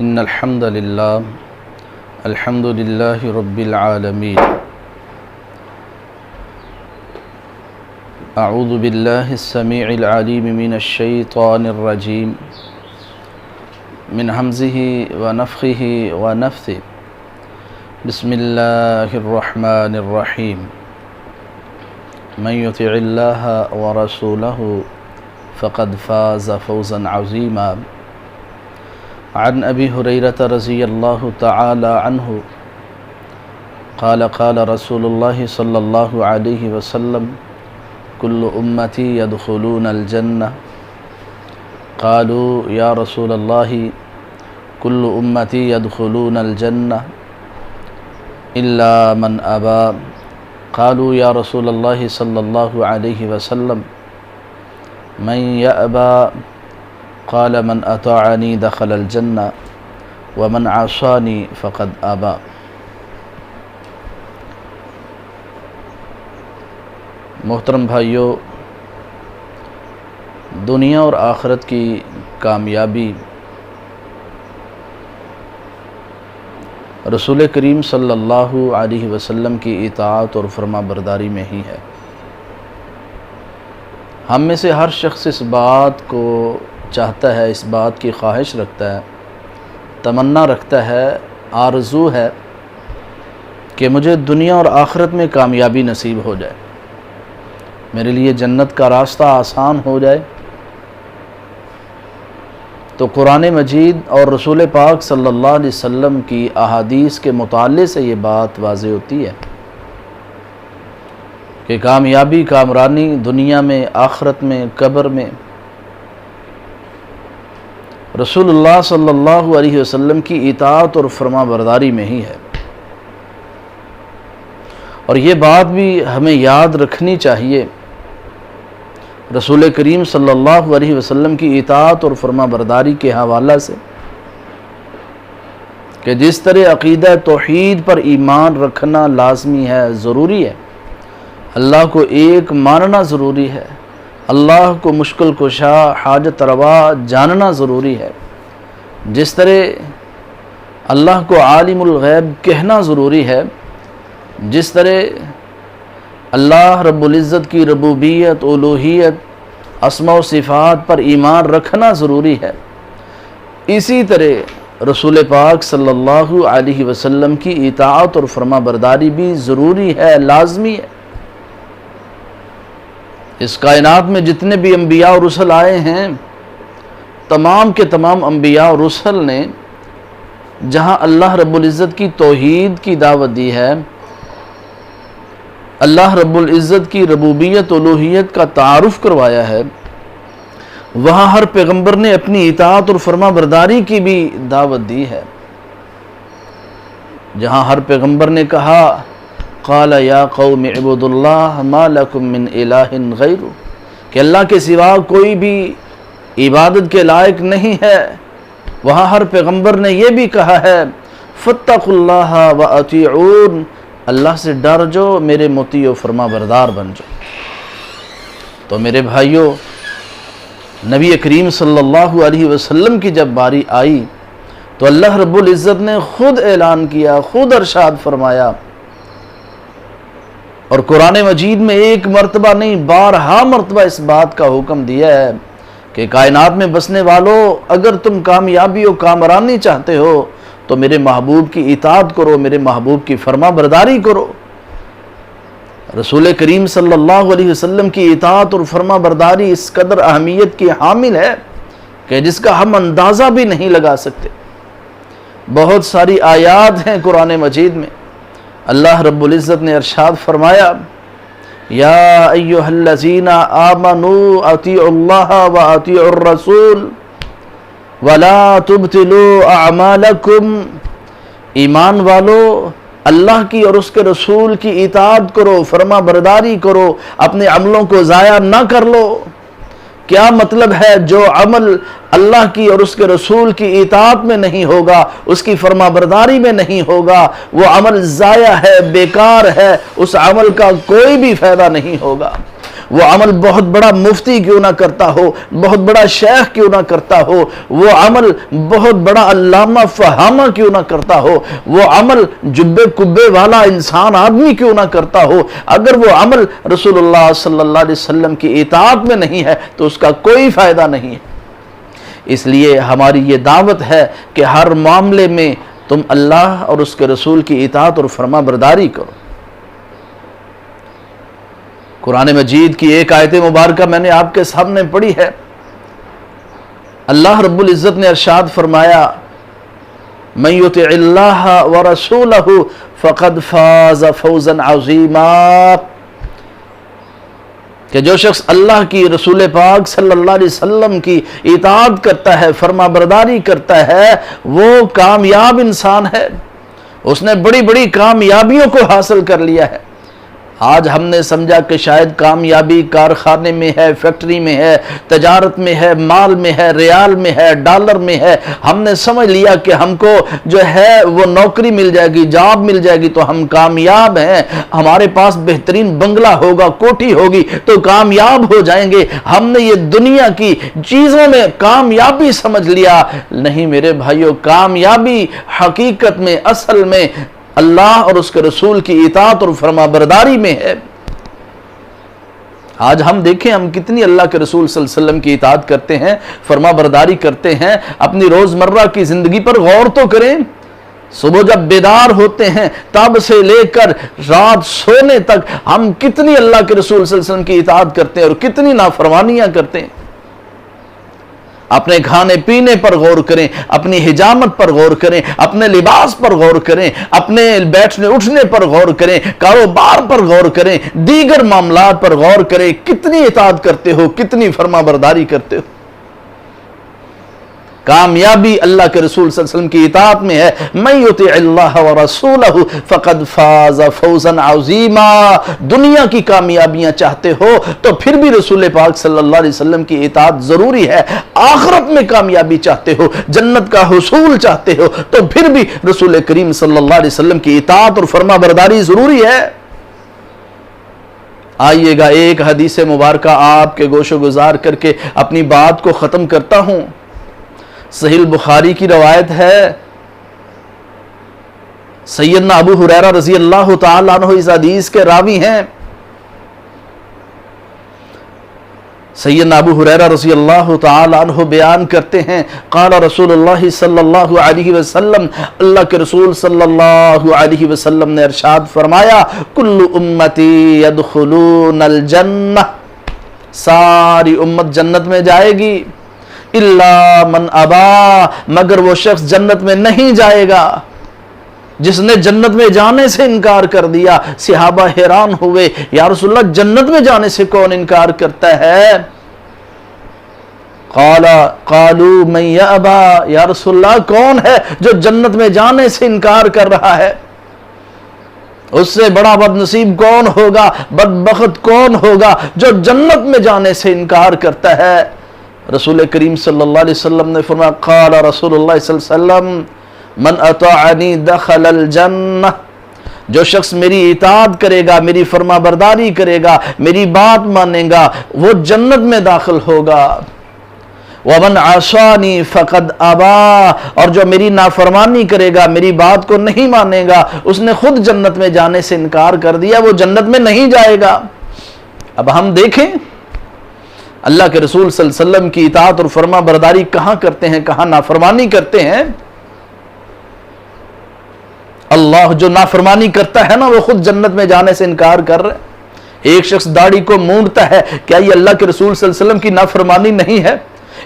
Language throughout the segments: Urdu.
إن الحمد لله رب العالمين. أعوذ بالله السميع العليم من الشيطان الرجيم من همزه ونفخه ونفثه. بسم الله الرحمن الرحيم. من يطع الله ورسوله فقد فاز فوزا عظيما. عن أبي هريرة رضي الله تعالى عنه قال قال رسول الله صلى الله عليه وسلم: كل أمتي يدخلون الجنة. قالوا يا رسول الله كل أمتي يدخلون الجنة إلا من أبى. قالوا يا رسول الله صلى الله عليه وسلم من يأبى؟ قال من أطاعني دخل الجنة ومن عصاني فقد أبى. محترم بھائیو، دنیا اور آخرت کی کامیابی رسول کریم صلی اللہ علیہ وسلم کی اطاعت اور فرما برداری میں ہی ہے۔ ہم میں سے ہر شخص اس بات کو چاہتا ہے، اس بات کی خواہش رکھتا ہے، تمنا رکھتا ہے، آرزو ہے کہ مجھے دنیا اور آخرت میں کامیابی نصیب ہو جائے، میرے لیے جنت کا راستہ آسان ہو جائے۔ تو قرآن مجید اور رسول پاک صلی اللہ علیہ وسلم کی احادیث کے مطالعے سے یہ بات واضح ہوتی ہے کہ کامیابی، کامرانی دنیا میں، آخرت میں، قبر میں رسول اللہ صلی اللہ علیہ وسلم کی اطاعت اور فرما برداری میں ہی ہے۔ اور یہ بات بھی ہمیں یاد رکھنی چاہیے رسول کریم صلی اللہ علیہ وسلم کی اطاعت اور فرما برداری کے حوالہ سے کہ جس طرح عقیدہ توحید پر ایمان رکھنا لازمی ہے، ضروری ہے، اللہ کو ایک ماننا ضروری ہے، اللہ کو مشکل کشا، حاجت روا جاننا ضروری ہے، جس طرح اللہ کو عالم الغیب کہنا ضروری ہے، جس طرح اللہ رب العزت کی ربوبیت، الوہیت، اسماء و صفات پر ایمان رکھنا ضروری ہے، اسی طرح رسول پاک صلی اللہ علیہ وسلم کی اطاعت اور فرما برداری بھی ضروری ہے، لازمی ہے۔ اس کائنات میں جتنے بھی انبیاء اور رسل آئے ہیں، تمام کے تمام انبیاء اور رسل نے جہاں اللہ رب العزت کی توحید کی دعوت دی ہے، اللہ رب العزت کی ربوبیت، الوہیت کا تعارف کروایا ہے، وہاں ہر پیغمبر نے اپنی اطاعت اور فرما برداری کی بھی دعوت دی ہے۔ جہاں ہر پیغمبر نے کہا قال یا قوم اعبدوا اللہ ما لکم من الہ غیر، کہ اللہ کے سوا کوئی بھی عبادت کے لائق نہیں ہے، وہاں ہر پیغمبر نے یہ بھی کہا ہے فاتقوا اللہ واطیعون، اللہ سے ڈر جو، میرے مطیع و فرما بردار بن جاؤ۔ تو میرے بھائیوں، نبی کریم صلی اللہ علیہ وسلم کی جب باری آئی تو اللہ رب العزت نے خود اعلان کیا، خود ارشاد فرمایا، اور قرآن مجید میں ایک مرتبہ نہیں، بارہا مرتبہ اس بات کا حکم دیا ہے کہ کائنات میں بسنے والوں، اگر تم کامیابی و کامرانی چاہتے ہو تو میرے محبوب کی اطاعت کرو، میرے محبوب کی فرما برداری کرو۔ رسول کریم صلی اللہ علیہ وسلم کی اطاعت اور فرما برداری اس قدر اہمیت کی حامل ہے کہ جس کا ہم اندازہ بھی نہیں لگا سکتے۔ بہت ساری آیات ہیں قرآن مجید میں، اللہ رب العزت نے ارشاد فرمایا یا ایھا الذین آمنوا اطیعوا اللہ واطیعوا الرسول ولا تبطلوا اعمالکم، ایمان والو اللہ کی اور اس کے رسول کی اطاعت کرو، فرما برداری کرو، اپنے عملوں کو ضائع نہ کر لو۔ کیا مطلب ہے؟ جو عمل اللہ کی اور اس کے رسول کی اطاعت میں نہیں ہوگا، اس کی فرما برداری میں نہیں ہوگا، وہ عمل ضائع ہے، بیکار ہے، اس عمل کا کوئی بھی فائدہ نہیں ہوگا۔ وہ عمل بہت بڑا مفتی کیوں نہ کرتا ہو، بہت بڑا شیخ کیوں نہ کرتا ہو، وہ عمل بہت بڑا علامہ فہامہ کیوں نہ کرتا ہو، وہ عمل جبے کبے والا انسان آدمی کیوں نہ کرتا ہو، اگر وہ عمل رسول اللہ صلی اللہ علیہ وسلم کی اطاعت میں نہیں ہے تو اس کا کوئی فائدہ نہیں ہے۔ اس لیے ہماری یہ دعوت ہے کہ ہر معاملے میں تم اللہ اور اس کے رسول کی اطاعت اور فرما برداری کرو۔ قرآن مجید کی ایک آیت مبارکہ میں نے آپ کے سامنے پڑھی ہے۔ اللہ رب العزت نے ارشاد فرمایا، من یطع اللہ ورسولہ فقد فاز فوزا عظیما، کہ جو شخص اللہ کی رسول پاک صلی اللہ علیہ وسلم کی اطاعت کرتا ہے، فرما برداری کرتا ہے، وہ کامیاب انسان ہے، اس نے بڑی بڑی کامیابیوں کو حاصل کر لیا ہے۔ آج ہم نے سمجھا کہ شاید کامیابی کارخانے میں ہے، فیکٹری میں ہے، تجارت میں ہے، مال میں ہے، ریال میں ہے، ڈالر میں ہے۔ ہم نے سمجھ لیا کہ ہم کو جو ہے وہ نوکری مل جائے گی، جاب مل جائے گی تو ہم کامیاب ہیں، ہمارے پاس بہترین بنگلہ ہوگا، کوٹھی ہوگی تو کامیاب ہو جائیں گے۔ ہم نے یہ دنیا کی چیزوں میں کامیابی سمجھ لیا۔ نہیں میرے بھائیو، کامیابی حقیقت میں، اصل میں اللہ اور اس کے رسول کی اطاعت اور فرما برداری میں ہے۔ آج ہم دیکھیں ہم کتنی اللہ کے رسول صلی اللہ علیہ وسلم کی اطاعت کرتے ہیں، فرما برداری کرتے ہیں۔ اپنی روزمرہ کی زندگی پر غور تو کریں۔ صبح جب بیدار ہوتے ہیں تب سے لے کر رات سونے تک ہم کتنی اللہ کے رسول صلی اللہ علیہ وسلم کی اطاعت کرتے ہیں اور کتنی نافرمانیاں کرتے ہیں۔ اپنے کھانے پینے پر غور کریں، اپنی حجامت پر غور کریں، اپنے لباس پر غور کریں، اپنے بیٹھنے اٹھنے پر غور کریں، کاروبار پر غور کریں، دیگر معاملات پر غور کریں۔ کتنی اطاعت کرتے ہو، کتنی فرما برداری کرتے ہو۔ کامیابی اللہ کے رسول صلی اللہ علیہ وسلم کی اطاعت میں ہے۔ من یطع اللہ ورسولہ فقد فاز فوزا عظیما۔ دنیا کی کامیابیاں چاہتے ہو تو پھر بھی رسول پاک صلی اللہ علیہ وسلم کی اطاعت ضروری ہے۔ آخرت میں کامیابی چاہتے ہو، جنت کا حصول چاہتے ہو تو پھر بھی رسول کریم صلی اللہ علیہ وسلم کی اطاعت اور فرما برداری ضروری ہے۔ آئیے گا ایک حدیث مبارکہ آپ کے گوش و گزار کر کے اپنی بات کو ختم کرتا ہوں۔ صحیح بخاری کی روایت ہے، سیدنا ابو ہریرہ رضی اللہ تعالیٰ عنہ اس حدیث کے راوی ہیں۔ سیدنا ابو ہریرہ رضی اللہ تعالیٰ عنہ بیان کرتے ہیں، قال رسول اللہ صلی اللہ علیہ وسلم، اللہ کے رسول صلی اللہ علیہ وسلم نے ارشاد فرمایا، کل امتی یدخلون الجنہ، ساری امت جنت میں جائے گی، الا من ابا، مگر وہ شخص جنت میں نہیں جائے گا جس نے جنت میں جانے سے انکار کر دیا۔ صحابہ حیران ہوئے، یا رسول اللہ جنت میں جانے سے کون انکار کرتا ہے؟ قالوا من یابا، یا رسول اللہ کون ہے جو جنت میں جانے سے انکار کر رہا ہے؟ اس سے بڑا بد نصیب کون ہوگا، بدبخت کون ہوگا جو جنت میں جانے سے انکار کرتا ہے؟ رسول کریم صلی اللہ علیہ وسلم نے فرمایا، قال رسول اللہ صلی اللہ علیہ وسلم، من اطاعنی دخل الجنہ، جو شخص میری اطاعت کرے گا، میری فرما برداری کرے گا، میری بات مانے گا، وہ جنت میں داخل ہوگا۔ ومن عصانی فقد ابا، اور جو میری نافرمانی کرے گا، میری بات کو نہیں مانے گا، اس نے خود جنت میں جانے سے انکار کر دیا، وہ جنت میں نہیں جائے گا۔ اب ہم دیکھیں اللہ کے رسول صلی اللہ علیہ وسلم کی اطاعت اور فرما برداری کہاں کرتے ہیں، کہاں نافرمانی کرتے ہیں۔ اللہ جو نافرمانی کرتا ہے نا وہ خود جنت میں جانے سے انکار کر رہے۔ ایک شخص داڑھی کو مونڈتا ہے، کیا یہ اللہ کے رسول صلی اللہ علیہ وسلم کی نافرمانی نہیں ہے؟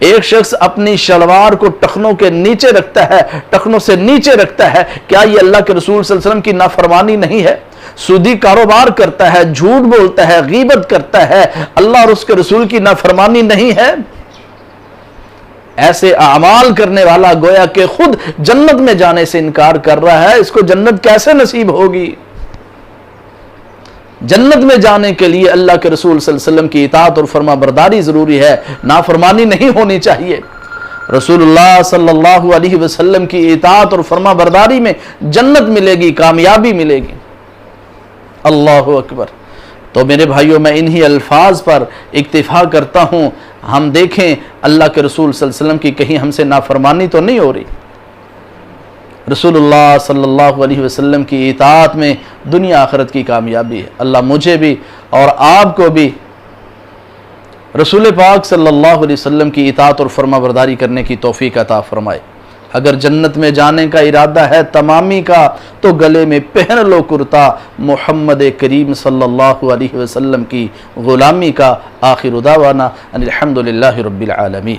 ایک شخص اپنی شلوار کو ٹخنوں کے نیچے رکھتا ہے، ٹخنوں سے نیچے رکھتا ہے، کیا یہ اللہ کے رسول صلی اللہ علیہ وسلم کی نافرمانی نہیں ہے؟ سودی کاروبار کرتا ہے، جھوٹ بولتا ہے، غیبت کرتا ہے، اللہ اور اس کے رسول کی نافرمانی نہیں ہے؟ ایسے اعمال کرنے والا گویا کہ خود جنت میں جانے سے انکار کر رہا ہے، اس کو جنت کیسے نصیب ہوگی؟ جنت میں جانے کے لیے اللہ کے رسول صلی اللہ علیہ وسلم کی اطاعت اور فرما برداری ضروری ہے، نافرمانی نہیں ہونی چاہیے۔ رسول اللہ صلی اللہ علیہ وسلم کی اطاعت اور فرما برداری میں جنت ملے گی، کامیابی ملے گی۔ اللہ اکبر۔ تو میرے بھائیوں میں انہی الفاظ پر اکتفا کرتا ہوں. ہم دیکھیں اللہ کے رسول صلی اللہ علیہ وسلم کی کہیں ہم سے نافرمانی تو نہیں ہو رہی. رسول اللہ صلی اللہ علیہ وسلم کی اطاعت میں دنیا آخرت کی کامیابی ہے. اللہ مجھے بھی اور آپ کو بھی رسول پاک صلی اللہ علیہ وسلم کی اطاعت اور فرما برداری کرنے کی توفیق عطا فرمائے. اگر جنت میں جانے کا ارادہ ہے تمامی کا تو گلے میں پہن لو کرتا محمد کریم صلی اللہ علیہ وسلم کی غلامی کا. آخر دعوانا ان الحمدللہ رب العالمین.